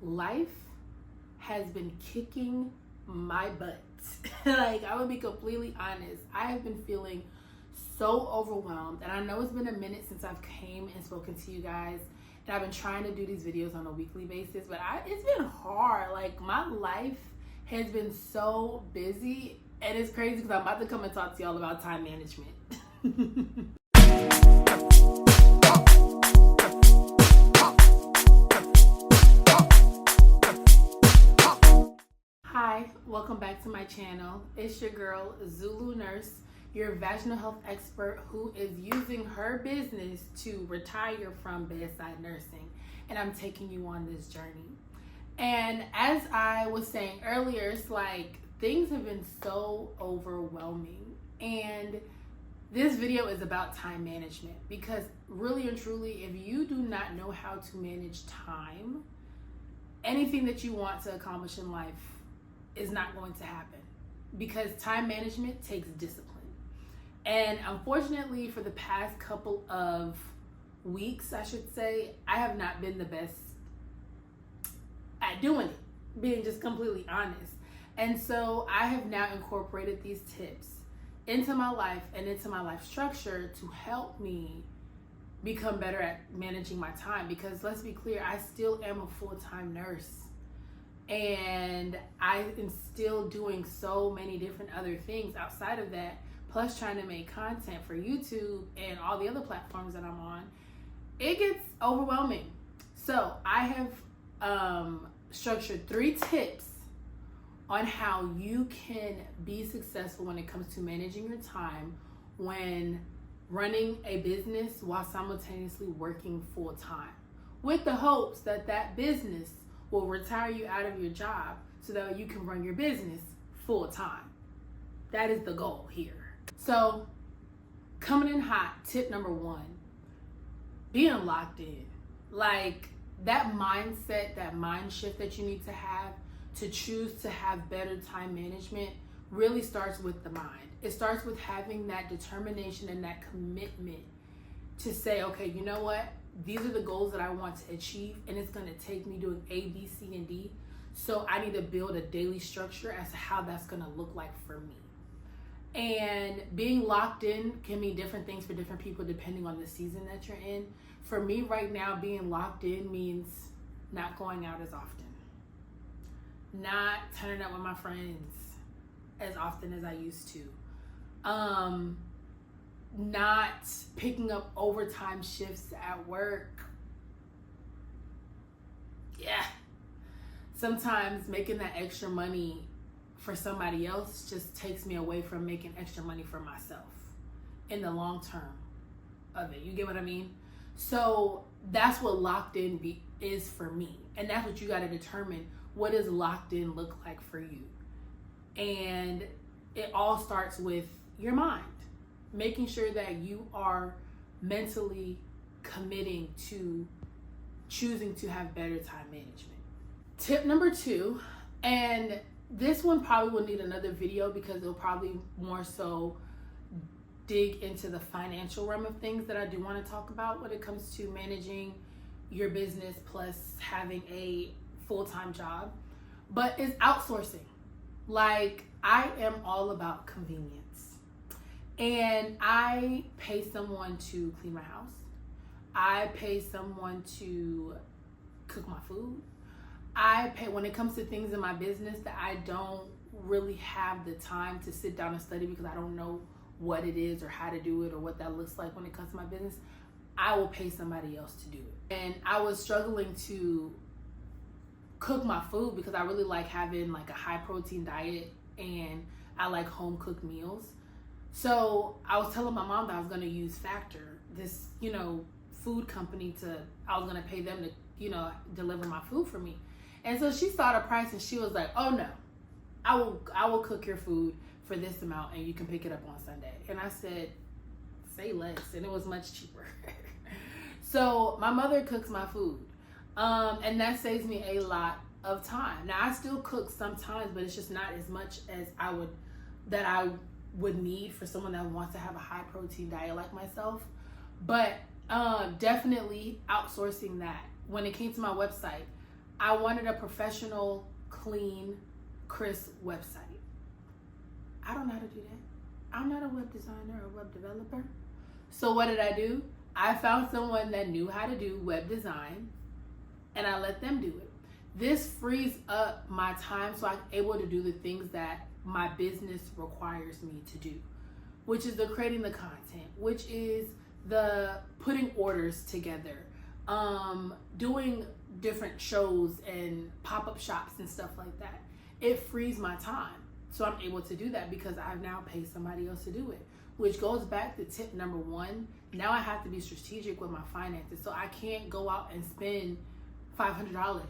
life has been kicking my butt. Like, I would be completely honest. I have been feeling so overwhelmed, and I know it's been a minute since I've came and spoken to you guys, and I've been trying to do these videos on a weekly basis, but it's been hard. Like, my life has been so busy, and it's crazy because I'm about to come and talk to y'all about time management. Hi, welcome back to my channel. It's your girl, Zulu Nurse, your vaginal health expert who is using her business to retire from bedside nursing. And I'm taking you on this journey. And as I was saying earlier, it's like things have been so overwhelming. And this video is about time management, because really and truly, if you do not know how to manage time, anything that you want to accomplish in life is not going to happen, because time management takes discipline. And unfortunately, for the past couple of weeks, I should say, I have not been the best at doing it, being just completely honest. And so I have now incorporated these tips into my life and into my life structure to help me become better at managing my time, because let's be clear, I still am a full-time nurse. And I am still doing so many different other things outside of that, plus trying to make content for YouTube and all the other platforms that I'm on. It gets overwhelming. So I have structured 3 tips on how you can be successful when it comes to managing your time when running a business while simultaneously working full time, with the hopes that that business will retire you out of your job so that you can run your business full time. That is the goal here. So, coming in hot, tip number 1, being locked in. Like, that mindset, that mind shift that you need to have to choose to have better time management really starts with the mind. It starts with having that determination and that commitment to say, okay, you know what? These are the goals that I want to achieve, and it's going to take me doing A, B, C, and D. So I need to build a daily structure as to how that's going to look like for me. And being locked in can mean different things for different people depending on the season that you're in. For me right now, being locked in means not going out as often, not turning up with my friends as often as I used to, not picking up overtime shifts at work. Yeah. Sometimes making that extra money for somebody else just takes me away from making extra money for myself in the long term of it. You get what I mean? So that's what locked in is for me. And that's what you got to determine. What does locked in look like for you? And it all starts with your mind. Making sure that you are mentally committing to choosing to have better time management. Tip number 2, and this one probably will need another video because it'll probably more so dig into the financial realm of things that I do want to talk about when it comes to managing your business plus having a full-time job. But it's outsourcing. Like, I am all about convenience. And I pay someone to clean my house. I pay someone to cook my food. I pay, when it comes to things in my business that I don't really have the time to sit down and study because I don't know what it is or how to do it or what that looks like when it comes to my business, I will pay somebody else to do it. And I was struggling to cook my food because I really like having like a high protein diet and I like home cooked meals. So I was telling my mom that I was going to use Factor, this, food company, I was going to pay them to, deliver my food for me. And so she saw the price and she was like, oh no, I will cook your food for this amount and you can pick it up on Sunday. And I said, say less. And it was much cheaper. So my mother cooks my food. And that saves me a lot of time. Now I still cook sometimes, but it's just not as much as I would need for someone that wants to have a high protein diet like myself. But definitely outsourcing that. When it came to my website, I wanted a professional, clean, crisp website. I don't know how to do that. I'm not a web designer or web developer. So what did I do? I found someone that knew how to do web design, and I let them do it. This frees up my time so I'm able to do the things that my business requires me to do, which is the creating the content, which is the putting orders together, doing different shows and pop-up shops and stuff like that. It frees my time. So I'm able to do that because I've now paid somebody else to do it, which goes back to tip number 1. Now I have to be strategic with my finances. So I can't go out and spend $500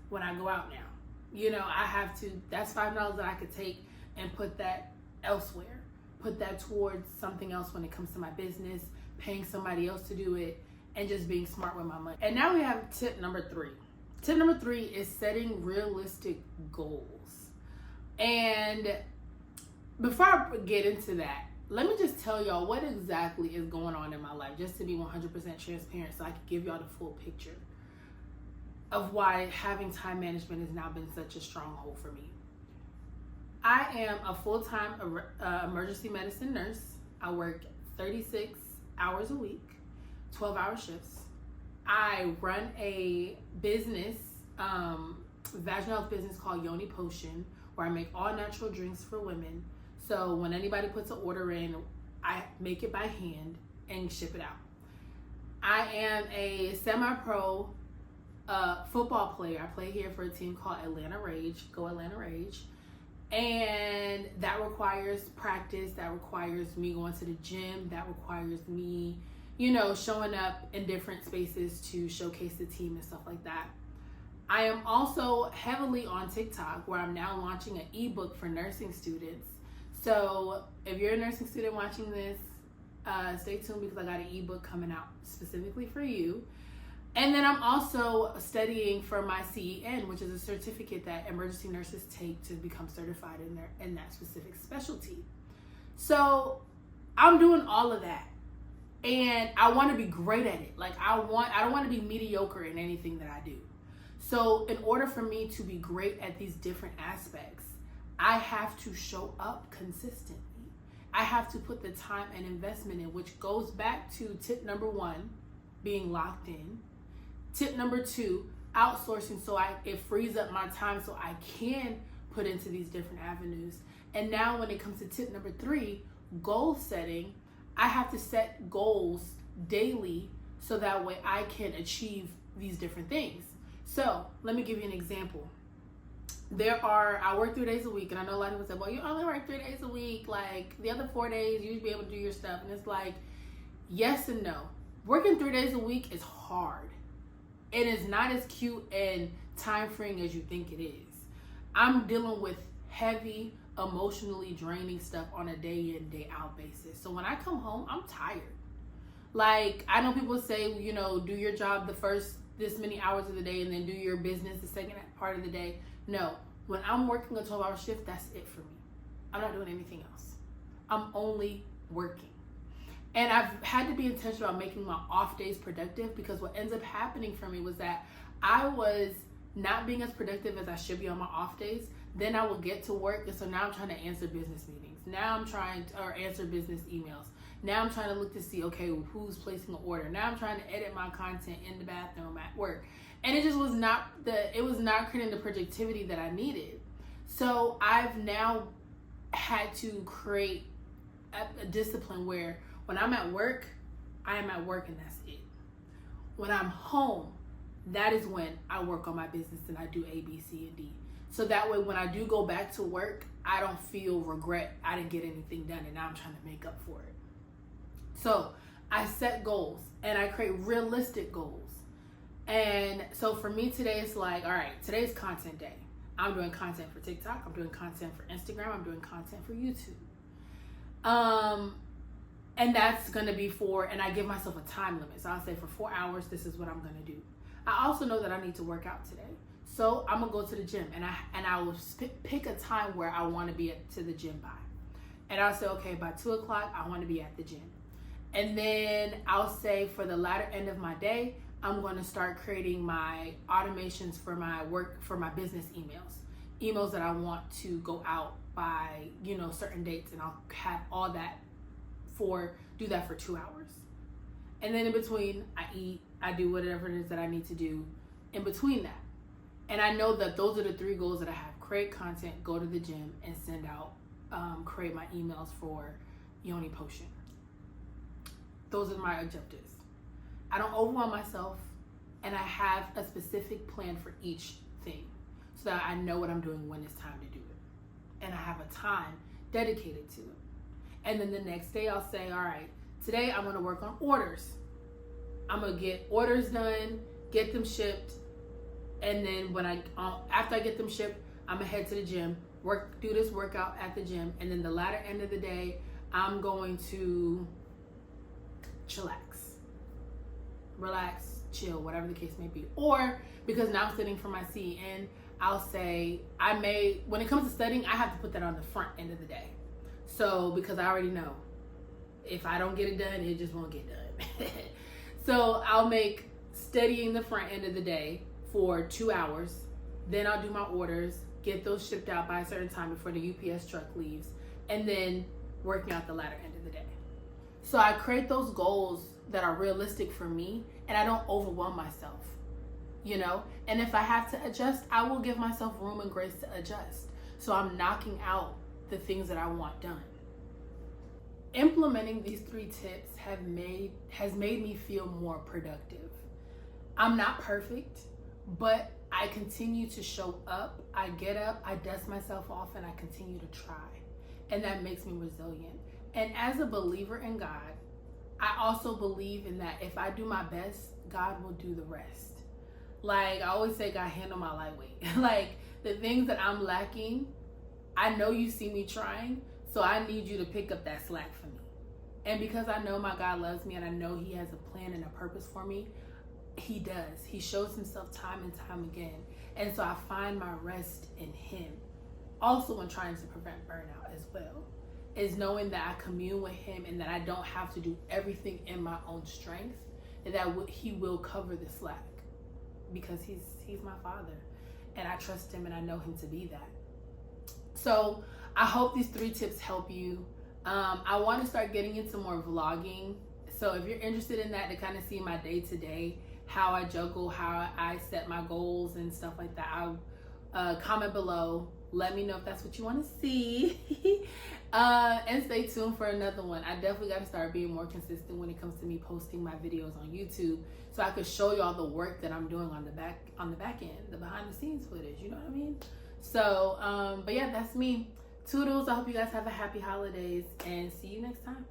when I go out now. You know, I have to, that's $5 that I could take and put that elsewhere. Put that towards something else when it comes to my business, paying somebody else to do it, and just being smart with my money. And now we have tip number 3. Tip number 3 is setting realistic goals. And before I get into that, let me just tell y'all what exactly is going on in my life, just to be 100% transparent so I can give y'all the full picture of why having time management has now been such a stronghold for me. I am a full-time emergency medicine nurse. I work 36 hours a week, 12-hour shifts. I run a business, vaginal health business called Yoni Potion, where I make all natural drinks for women. So when anybody puts an order in, I make it by hand and ship it out. I am a semi-pro football player. I play here for a team called Atlanta Rage, Go Atlanta Rage. And that requires practice, that requires me going to the gym, that requires me, you know, showing up in different spaces to showcase the team and stuff like that. I am also heavily on TikTok, where I'm now launching an ebook for nursing students. So if you're a nursing student watching this, stay tuned because I got an ebook coming out specifically for you. And then I'm also studying for my CEN, which is a certificate that emergency nurses take to become certified in that specific specialty. So I'm doing all of that. And I want to be great at it. Like I don't want to be mediocre in anything that I do. So in order for me to be great at these different aspects, I have to show up consistently. I have to put the time and investment in, which goes back to tip number 1, being locked in. Tip number 2, outsourcing, so it frees up my time so I can put into these different avenues. And now when it comes to tip number 3, goal setting, I have to set goals daily so that way I can achieve these different things. So let me give you an example. I work 3 days a week, and I know a lot of people say, well, you only work 3 days a week, like the other 4 days you should be able to do your stuff. And it's like, yes and no. Working 3 days a week is hard. It is not as cute and time freeing as you think it is. I'm dealing with heavy, emotionally draining stuff on a day in, day out basis. So when I come home, I'm tired. Like, I know people say, you know, do your job the first this many hours of the day and then do your business the second part of the day. No, when I'm working a 12-hour shift, that's it for me. I'm not doing anything else. I'm only working. And I've had to be intentional about making my off days productive, because what ends up happening for me was that I was not being as productive as I should be on my off days. Then I will get to work, and so now I'm trying to answer business meetings. Now I'm trying to answer business emails. Now I'm trying to look to see, okay, who's placing an order. Now I'm trying to edit my content in the bathroom at work. And it just was not creating the productivity that I needed. So I've now had to create a discipline where when I'm at work, I am at work and that's it. When I'm home, that is when I work on my business and I do A, B, C, and D. So that way when I do go back to work, I don't feel regret. I didn't get anything done and now I'm trying to make up for it. So I set goals and I create realistic goals. And so for me today, it's like, all right, today's content day. I'm doing content for TikTok. I'm doing content for Instagram. I'm doing content for YouTube. And that's going to be and I give myself a time limit. So I'll say for 4 hours, this is what I'm going to do. I also know that I need to work out today. So I'm going to go to the gym and I will pick a time where I want to be to the gym by. And I'll say, okay, by 2 o'clock, I want to be at the gym. And then I'll say for the latter end of my day, I'm going to start creating my automations for my work, for my business emails that I want to go out by, you know, certain dates, and I'll have all that do that for 2 hours. And then in between, I eat, I do whatever it is that I need to do in between that. And I know that those are the 3 goals that I have: create content, go to the gym, and send out, create my emails for Yoni Potion. Those are my objectives. I don't overwhelm myself, and I have a specific plan for each thing so that I know what I'm doing when it's time to do it. And I have a time dedicated to it. And then the next day I'll say, all right, today I'm going to work on orders. I'm going to get orders done, get them shipped. And then after I get them shipped, I'm going to head to the gym, do this workout at the gym. And then the latter end of the day, I'm going to chillax, relax, chill, whatever the case may be. Or because now I'm sitting for my CEN, I'll say when it comes to studying, I have to put that on the front end of the day. So because I already know if I don't get it done, it just won't get done. So I'll make studying the front end of the day for 2 hours. Then I'll do my orders, get those shipped out by a certain time before the UPS truck leaves, and then working out the latter end of the day. So I create those goals that are realistic for me, and I don't overwhelm myself, you know? And if I have to adjust, I will give myself room and grace to adjust. So I'm knocking out the things that I want done. Implementing these 3 tips has made me feel more productive. I'm not perfect, but I continue to show up. I get up, I dust myself off, and I continue to try. And that makes me resilient. And as a believer in God, I also believe in that if I do my best, God will do the rest. Like I always say, God, handle my lightweight. Like the things that I'm lacking, I know you see me trying, so I need you to pick up that slack for me. And because I know my God loves me and I know he has a plan and a purpose for me, he does. He shows himself time and time again. And so I find my rest in him. Also in trying to prevent burnout as well, is knowing that I commune with him and that I don't have to do everything in my own strength, and that he will cover the slack because he's my father, and I trust him and I know him to be that. So I hope these 3 tips help you. I want to start getting into more vlogging. So if you're interested in that, to kind of see my day-to-day, how I juggle, how I set my goals and stuff like that, I'll comment below. Let me know if that's what you want to see. And stay tuned for another one. I definitely got to start being more consistent when it comes to me posting my videos on YouTube, so I could show y'all the work that I'm doing on the back end, the behind the scenes footage, you know what I mean? So, but yeah, that's me. Toodles. I hope you guys have a happy holidays, and see you next time.